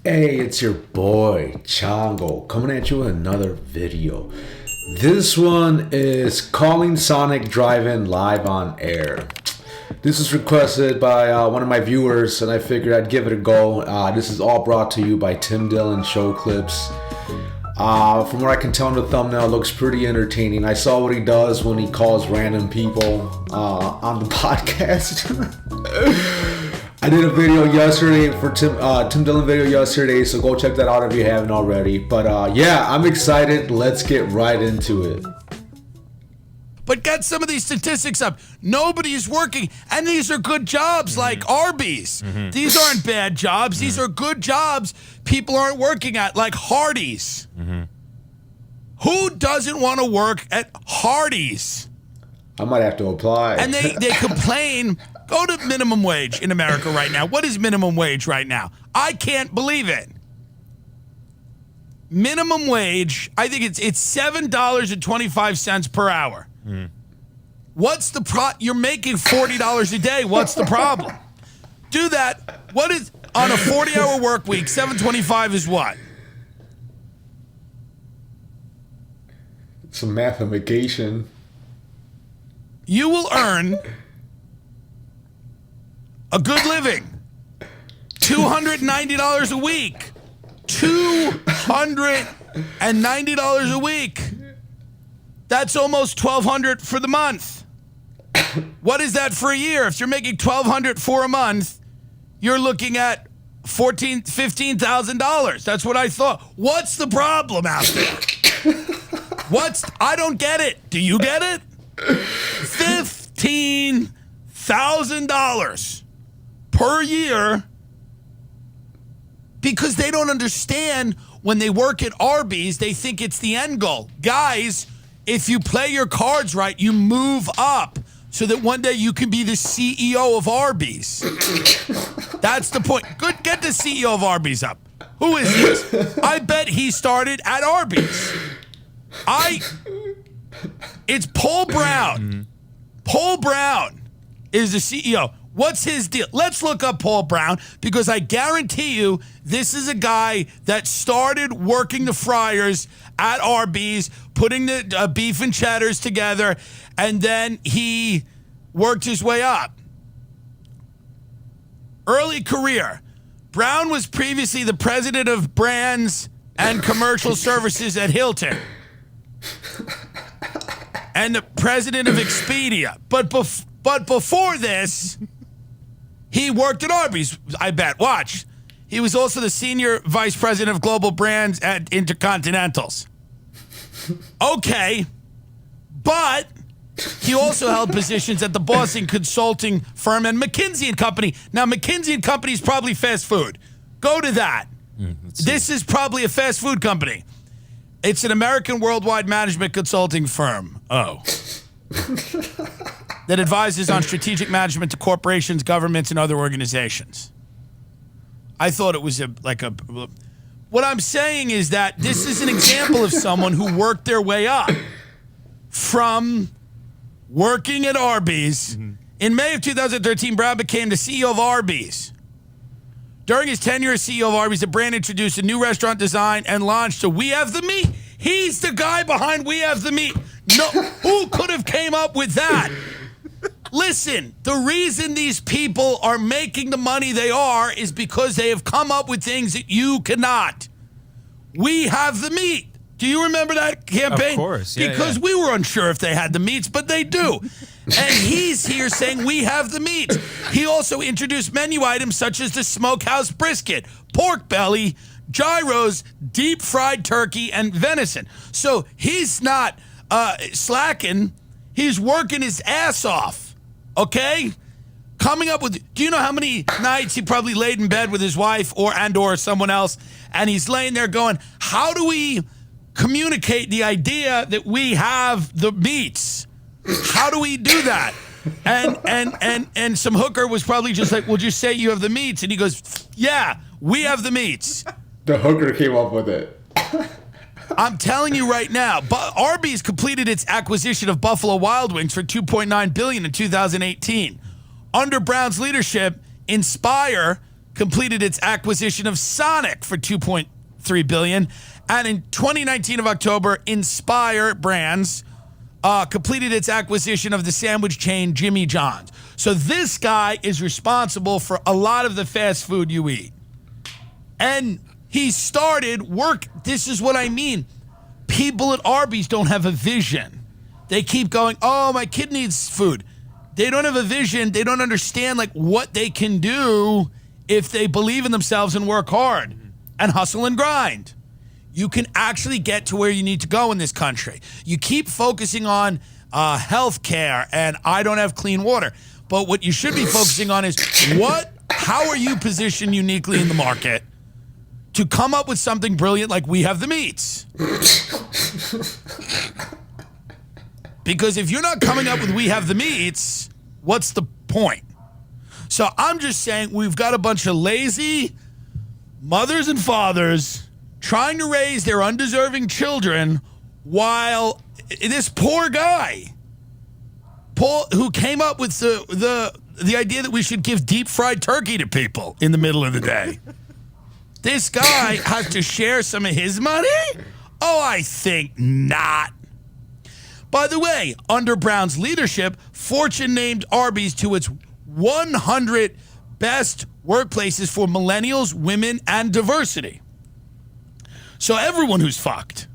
Hey, it's your boy, Chango, coming at you with another video. This one is calling Sonic Drive-In live on air. This is requested by one of my viewers, and I figured I'd give it a go. This is all brought to you by Dillon Show Clips. From what I can tell in the thumbnail, it looks pretty entertaining. I saw what he does when he calls random people on the podcast. I did a video yesterday for Tim Dillon video yesterday, so go check that out if you haven't already. But yeah, I'm excited. Let's get right into it. But get some of these statistics up. Nobody's working, and these are good jobs like Arby's. These aren't bad jobs. These are good jobs people aren't working at, like Hardee's. Who doesn't want to work at Hardee's? I might have to apply. And they complain. Go to minimum wage in America right now. What is minimum wage right now? I can't believe it. Minimum wage, I think it's $7.25 per hour. What's the you're making $40 a day. What's the problem? Do that. What is on a 40-hour work week? $7.25 is what? Some mathematician. You will earn a good living. $290 a week. $290 a week. That's almost $1,200 for the month. What is that for a year? If you're making $1,200 for a month, you're looking at $15,000. That's what I thought. What's the problem out there? I don't get it. Do you get it? $15,000 per year, because they don't understand when they work at Arby's, they think it's the end goal. Guys, if you play your cards right, you move up so that one day you can be the CEO of Arby's. That's the point. Good, get the CEO of Arby's up. Who is this? I bet he started at Arby's. It's Paul Brown. Paul Brown is the CEO. What's his deal? Let's look up Paul Brown, because I guarantee you this is a guy that started working the fryers at Arby's, putting the beef and cheddars together, and then he worked his way up. Early career. Brown was previously the president of brands and commercial services at Hilton and the president of Expedia. But before this, he worked at Arby's, I bet. Watch. He was also the senior vice president of global brands at Intercontinentals. Okay, but he also held positions at the Boston consulting firm and McKinsey & Company. Now, McKinsey & Company is probably fast food. Go to that. This is probably a fast food company. It's an American worldwide management consulting firm. Oh. That advises on strategic management to corporations, governments, and other organizations. I thought it was what I'm saying is that this is an example of someone who worked their way up from working at Arby's. In May of 2013, Brown became the CEO of Arby's. During his tenure as CEO of Arby's, the brand introduced a new restaurant design and launched a We Have the Meat. He's the guy behind We Have the Meat. No, who could have came up with that? Listen, the reason these people are making the money they are is because they have come up with things that you cannot. We Have the Meat. Do you remember that campaign? Of course, yeah. Because we were unsure if they had the meats, but they do. And he's here saying we have the meats. He also introduced menu items such as the smokehouse brisket, pork belly, gyros, deep fried turkey, and venison. So he's not slacking. He's working his ass off. Okay? Coming up with, do you know how many nights he probably laid in bed with his wife or someone else, and he's laying there going, how do we communicate the idea that we have the meats? How do we do that? And some hooker was probably just like, well, just say you have the meats. And he goes, yeah, we have the meats. The hooker came up with it. I'm telling you right now, Arby's completed its acquisition of Buffalo Wild Wings for $2.9 billion in 2018. Under Brown's leadership, Inspire completed its acquisition of Sonic for $2.3 billion. And in 2019 of October, Inspire Brands completed its acquisition of the sandwich chain Jimmy John's. So this guy is responsible for a lot of the fast food you eat. And he started work. This is what I mean. People at Arby's don't have a vision. They keep going, oh, my kid needs food. They don't have a vision. They don't understand like what they can do if they believe in themselves and work hard and hustle and grind. You can actually get to where you need to go in this country. You keep focusing on health care and I don't have clean water. But what you should be focusing on is how are you positioned uniquely in the market to come up with something brilliant like We Have the Meats? Because if you're not coming up with We Have the Meats, what's the point? So I'm just saying we've got a bunch of lazy mothers and fathers trying to raise their undeserving children while this poor guy, Paul, who came up with the idea that we should give deep fried turkey to people in the middle of the day. This guy has to share some of his money? Oh, I think not. By the way, under Brown's leadership, Fortune named Arby's to its 100 best workplaces for millennials, women, and diversity. So everyone who's fucked.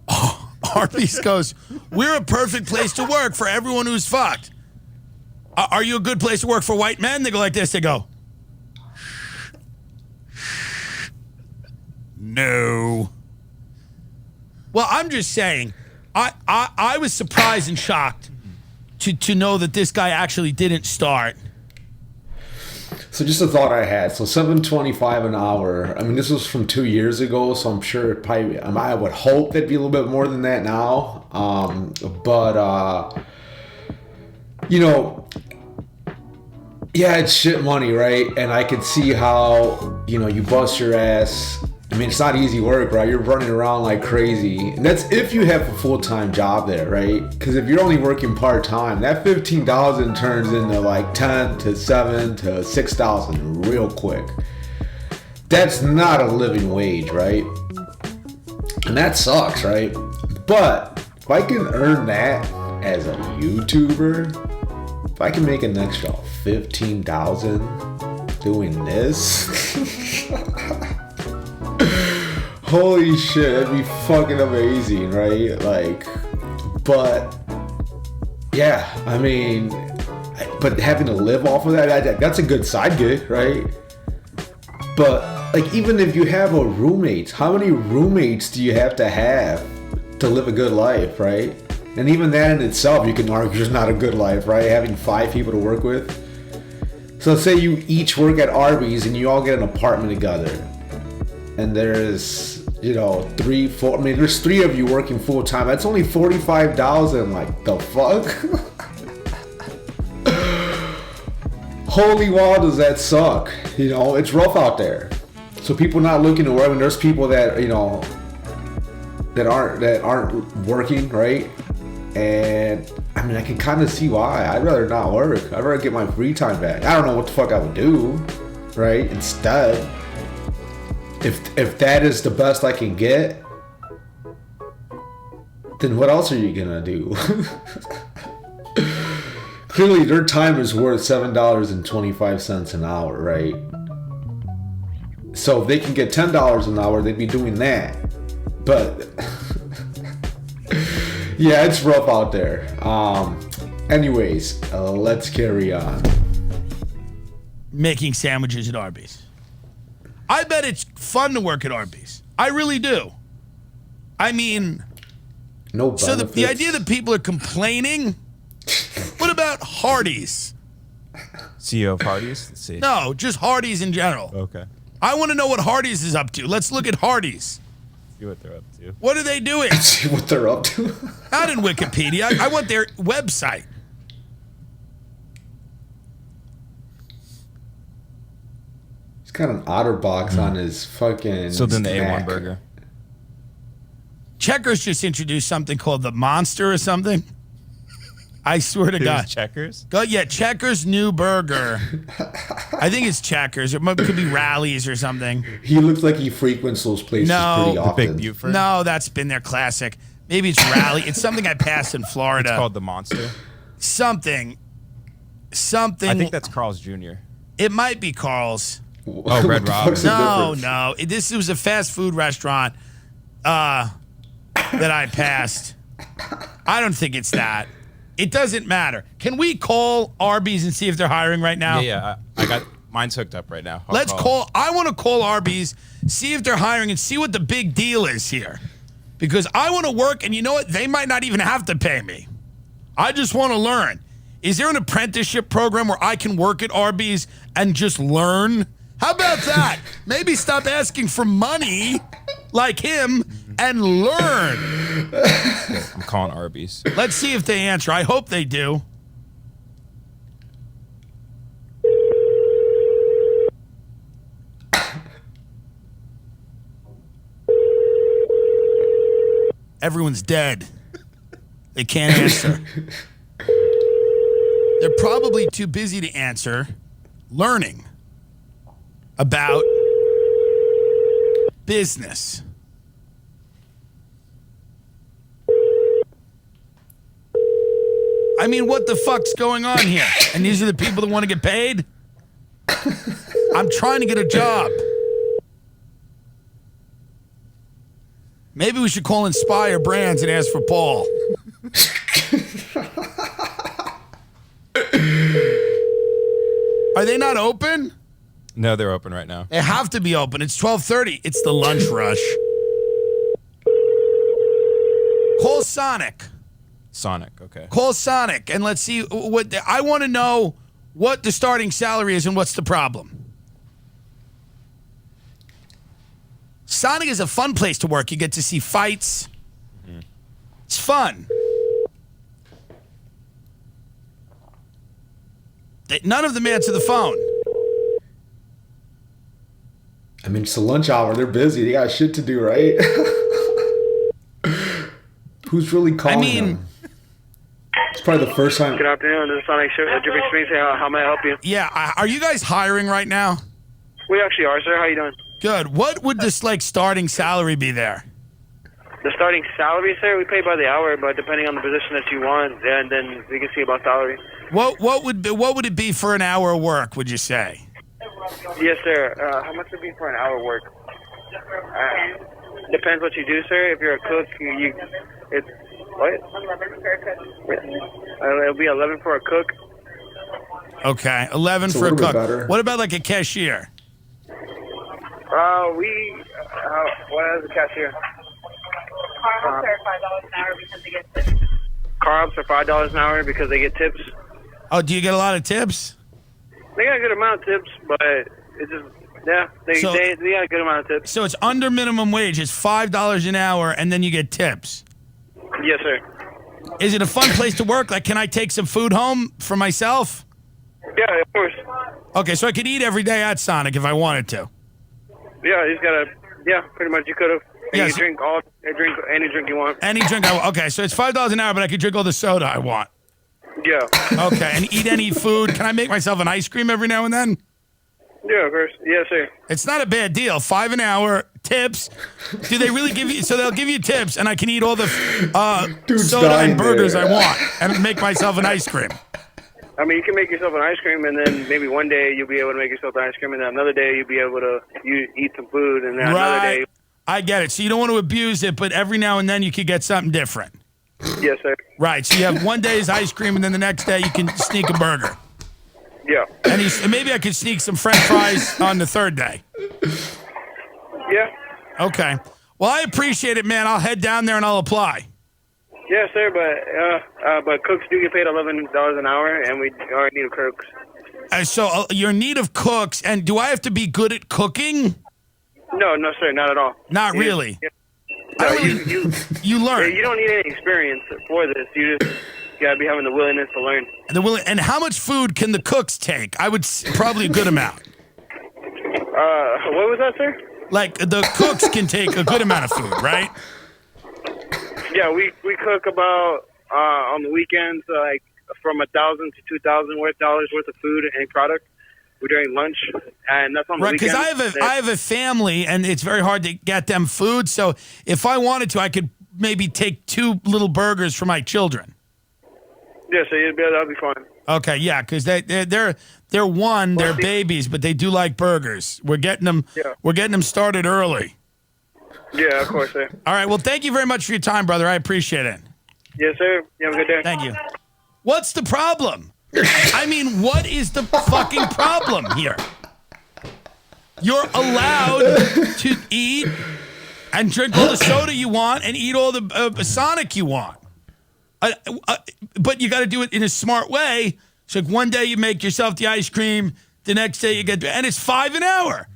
Oh, Arby's goes, we're a perfect place to work for everyone who's fucked. Are you a good place to work for white men? They go like this. They go, no. Well, I'm just saying, I was surprised and shocked to know that this guy actually didn't start. So just a thought I had. So $7.25 an hour. I mean, this was from 2 years ago, so I'm sure it probably. I would hope it'd be a little bit more than that now. Yeah, it's shit money, right? And I could see how you bust your ass. I mean, it's not easy work, right? You're running around like crazy. And that's if you have a full-time job there, right? Because if you're only working part-time, that $15,000 turns into like 10 to 7 to 6,000 real quick. That's not a living wage, right? And that sucks, right? But if I can earn that as a YouTuber, if I can make an extra $15,000 doing this... Holy shit, that'd be fucking amazing, right? Like, but yeah, I mean, but having to live off of that's a good side gig, right? But like, even if you have a roommate, how many roommates do you have to live a good life, right? And even that in itself, you can argue is not a good life, right? Having 5 people to work with. So say you each work at Arby's and you all get an apartment together. And there's, 3, 4, I mean, there's 3 of you working full time. That's only $45,000. Like, the fuck? Holy wow, does that suck? It's rough out there. So people not looking to work, and there's people that, that aren't working, right? And I mean, I can kind of see why. I'd rather not work. I'd rather get my free time back. I don't know what the fuck I would do, right? Instead. If that is the best I can get, then what else are you gonna do? Clearly, their time is worth $7.25 an hour, right? So if they can get $10 an hour, they'd be doing that. But yeah, it's rough out there. Anyways, let's carry on. Making sandwiches at Arby's. I bet it's fun to work at Arby's. I really do. I mean, no benefits. So the idea that people are complaining. What about Hardee's? CEO of Hardee's? Let's see. No, just Hardee's in general. Okay. I want to know what Hardee's is up to. Let's look at Hardee's. See what they're up to. What are they doing? See what they're up to. Not in Wikipedia. I want their website. He's got an OtterBox on his fucking. So then the snack. A1 burger. Checkers just introduced something called the Monster or something. I swear to It God. was Checkers? Checkers new burger. I think it's Checkers. It could be Rallies or something. He looks like he frequents those places No. pretty The often. Big Buford? No, that's been their classic. Maybe it's Rally. It's something I passed in Florida. It's called the Monster. Something. I think that's Carl's Jr. It might be Carl's. Oh, Red Robin. No. This was a fast food restaurant that I passed. I don't think it's that. It doesn't matter. Can we call Arby's and see if they're hiring right now? Yeah. I got mine's hooked up right now. Let's call. I want to call Arby's, see if they're hiring, and see what the big deal is here. Because I want to work, and you know what? They might not even have to pay me. I just want to learn. Is there an apprenticeship program where I can work at Arby's and just learn? How about that? Maybe stop asking for money like him and learn. Yeah, I'm calling Arby's. Let's see if they answer. I hope they do. Everyone's dead. They can't answer. They're probably too busy to answer learning about business. I mean, what the fuck's going on here? And these are the people that want to get paid? I'm trying to get a job. Maybe we should call Inspire Brands and ask for Paul. Are they not open? No, they're open right now. They have to be open. It's 12:30. It's the lunch rush. Call Sonic. Sonic, okay. Call Sonic and let's see what I want to know what the starting salary is and what's the problem. Sonic is a fun place to work. You get to see fights. Mm-hmm. It's fun. None of them answer the phone. I mean, it's a lunch hour. They're busy. They got shit to do, right? Who's really calling them? It's probably the first time. Good afternoon. This is Sonic Dripping Springs. How may I help you? Yeah. Are you guys hiring right now? We actually are, sir. How you doing? Good. What would this starting salary be there? The starting salary, sir, we pay by the hour, but depending on the position that you want, and then we can see about salary. What would it be for an hour of work, would you say? Yes, sir. How much would it be for an hour work? Depends what you do, sir. If you're a cook, it's what? 11 for a cook. It'll be 11 for a cook. Okay, 11 It's for a cook. Better. What about like a cashier? What is a cashier? Car ups are $5 an hour because they get tips. Car ups are $5 an hour because they get tips. Oh, do you get a lot of tips? They got a good amount of tips, but it's just, yeah, they got a good amount of tips. So it's under minimum wage. It's $5 an hour, and then you get tips. Yes, sir. Is it a fun place to work? Like, can I take some food home for myself? Yeah, of course. Okay, so I could eat every day at Sonic if I wanted to. Yeah, you just gotta. Yeah, pretty much you could have. Yeah, You so- drink any drink you want. Any drink I want. Okay, so it's $5 an hour, but I could drink all the soda I want. Yeah. Okay, and eat any food. Can I make myself an ice cream every now and then? Yeah, of course. Yes, sir. It's not a bad deal. $5 an hour, tips. Do they really give you? So they'll give you tips, and I can eat all the Dude's soda dying and burgers there. I want, and make myself an ice cream. I mean, you can make yourself an ice cream, and then maybe one day you'll be able to make yourself an ice cream, and then another day you'll be able to eat some food, and then another day. Right. I get it. So you don't want to abuse it, but every now and then you could get something different. Yes, sir. Right. So you have one day's ice cream, and then the next day you can sneak a burger. Yeah. And maybe I could sneak some French fries on the third day. Yeah. Okay. Well, I appreciate it, man. I'll head down there and I'll apply. Yes, sir. But cooks do get paid $11 an hour, and we are in need of cooks. So you're in need of cooks, and do I have to be good at cooking? No, sir, not at all. Not really. No, You learn. you don't need any experience for this. You just gotta be having the willingness to learn. And how much food can the cooks take? I would probably a good amount. What was that, sir? Like the cooks can take a good amount of food, right? Yeah, we cook about on the weekends, like from $1,000 to $2,000 worth of food and product during lunch, and that's on the Right, because weekend. I have a family, and it's very hard to get them food. So if I wanted to, I could maybe take 2 little burgers for my children. Yeah, so that'll be fine. Okay, yeah, because they're babies, but they do like burgers. We're getting them. Yeah. We're getting them started early. Yeah, of course, sir. All right. Well, thank you very much for your time, brother. I appreciate it. Yes, sir. You have a good day. Thank you. What's the problem? I mean, what is the fucking problem here? You're allowed to eat and drink all the soda you want and eat all the Sonic you want. But you got to do it in a smart way. So like one day you make yourself the ice cream, the next day you get, and it's $5 an hour.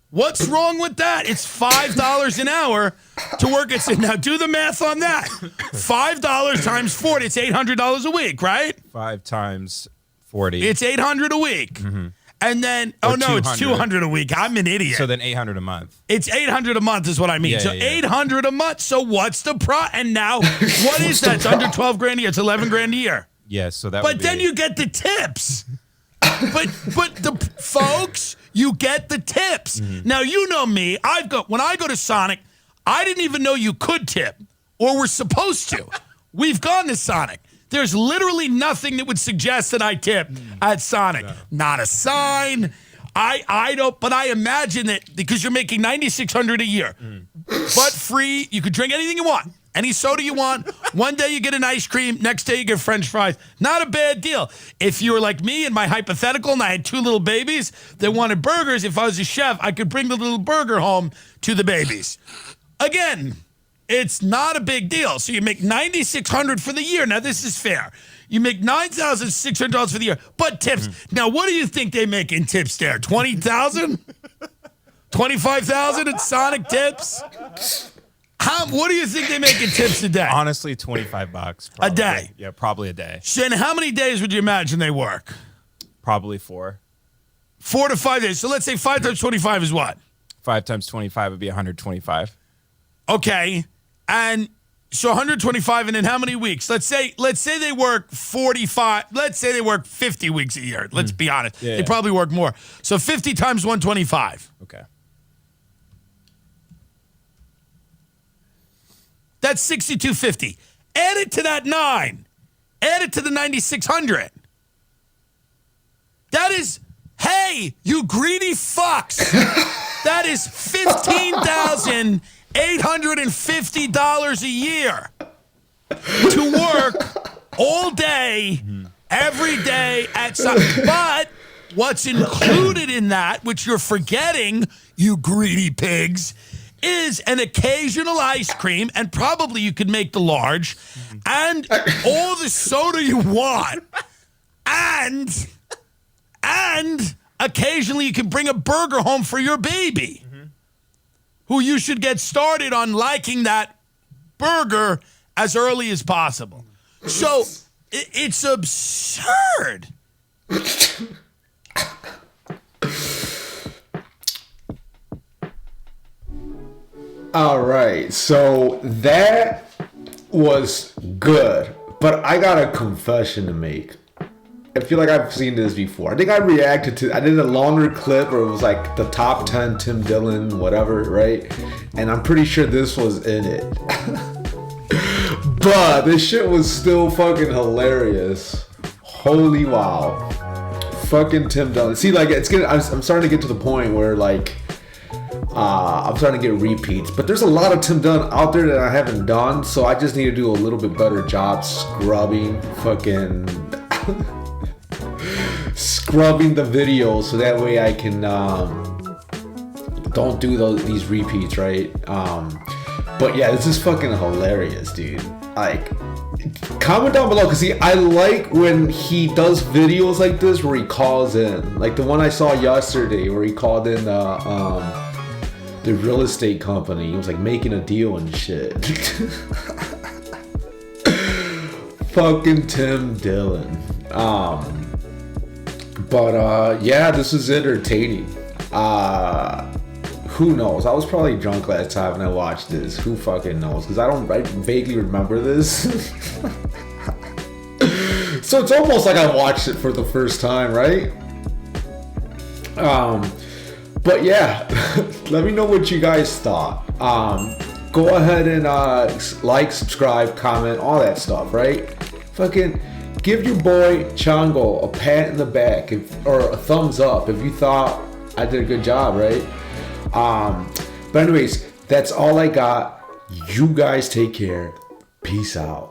What's wrong with that? It's $5 an hour to work at. Now do the math on that. $5 times 40, it's $800 a week, right? 5 times 40. It's $800 a week. Mm-hmm. And then, Or it's 200 a week. I'm an idiot. So then $800 a month. It's $800 a month is what I mean. Yeah, so yeah. $800 a month. So what's the And now, what is that? It's under 12 grand a year. It's 11 grand a year. Yeah, so that But would then be, you get the tips. but the folks, you get the tips. Mm-hmm. Now you know me. When I go to Sonic, I didn't even know you could tip or were supposed to. We've gone to Sonic. There's literally nothing that would suggest that I tip at Sonic. No. Not a sign. I don't, but I imagine that because you're making $9,600 a year, but free, you could drink anything you want. Any soda you want. One day you get an ice cream. Next day you get French fries. Not a bad deal. If you were like me in my hypothetical and I had 2 little babies that wanted burgers, if I was a chef, I could bring the little burger home to the babies. Again, it's not a big deal. So you make $9,600 for the year. Now this is fair. You make $9,600 for the year, but tips. Now what do you think they make in tips there? $20,000? $25,000 at Sonic tips? What do you think they make in tips a day? honestly $25 probably. A day? Yeah, probably a day. Shen, how many days would you imagine they work? Probably 4. 4 to 5 days. So let's say 5 times 25 is what? 5 times 25 would be 125. Okay. And so 125, and then how many weeks? Let's say they work 45. Let's say they work 50 weeks a year. Let's be honest. Yeah, They probably work more. So 50 times 125. Okay. That's 6,250. Add it to that 9. Add it to the 9,600. That is, hey, you greedy fucks. That is $15,850 a year to work all day, every day at some. But what's included in that, which you're forgetting, you greedy pigs, is an occasional ice cream, and probably you could make the large, and all the soda you want, and occasionally you can bring a burger home for your baby, who you should get started on liking that burger as early as possible. So it's absurd. All right, so that was good, but I got a confession to make. I feel like I've seen this before. I think I did a longer clip where it was like the top 10 Tim Dillon, whatever, right? And I'm pretty sure this was in it. But this shit was still fucking hilarious. Holy wow. Fucking Tim Dillon. See, like, I'm starting to get to the point where, like, I'm starting to get repeats, but there's a lot of Tim Dillon out there that I haven't done, so I just need to do a little bit better job scrubbing scrubbing the videos so that way I can don't do these repeats, right? But yeah, this is fucking hilarious, dude. Like, comment down below, because see, I like when he does videos like this where he calls in, like the one I saw yesterday where he called in the real estate company. He was like making a deal and shit. Fucking Tim Dillon. But yeah, this is entertaining. Who knows? I was probably drunk last time when I watched this. Who fucking knows? Because I vaguely remember this. So it's almost like I watched it for the first time, right? But yeah, let me know what you guys thought. Go ahead and like, subscribe, comment, all that stuff, right? Fucking give your boy Chango a pat in the back or a thumbs up if you thought I did a good job, right? But anyways, that's all I got. You guys take care. Peace out.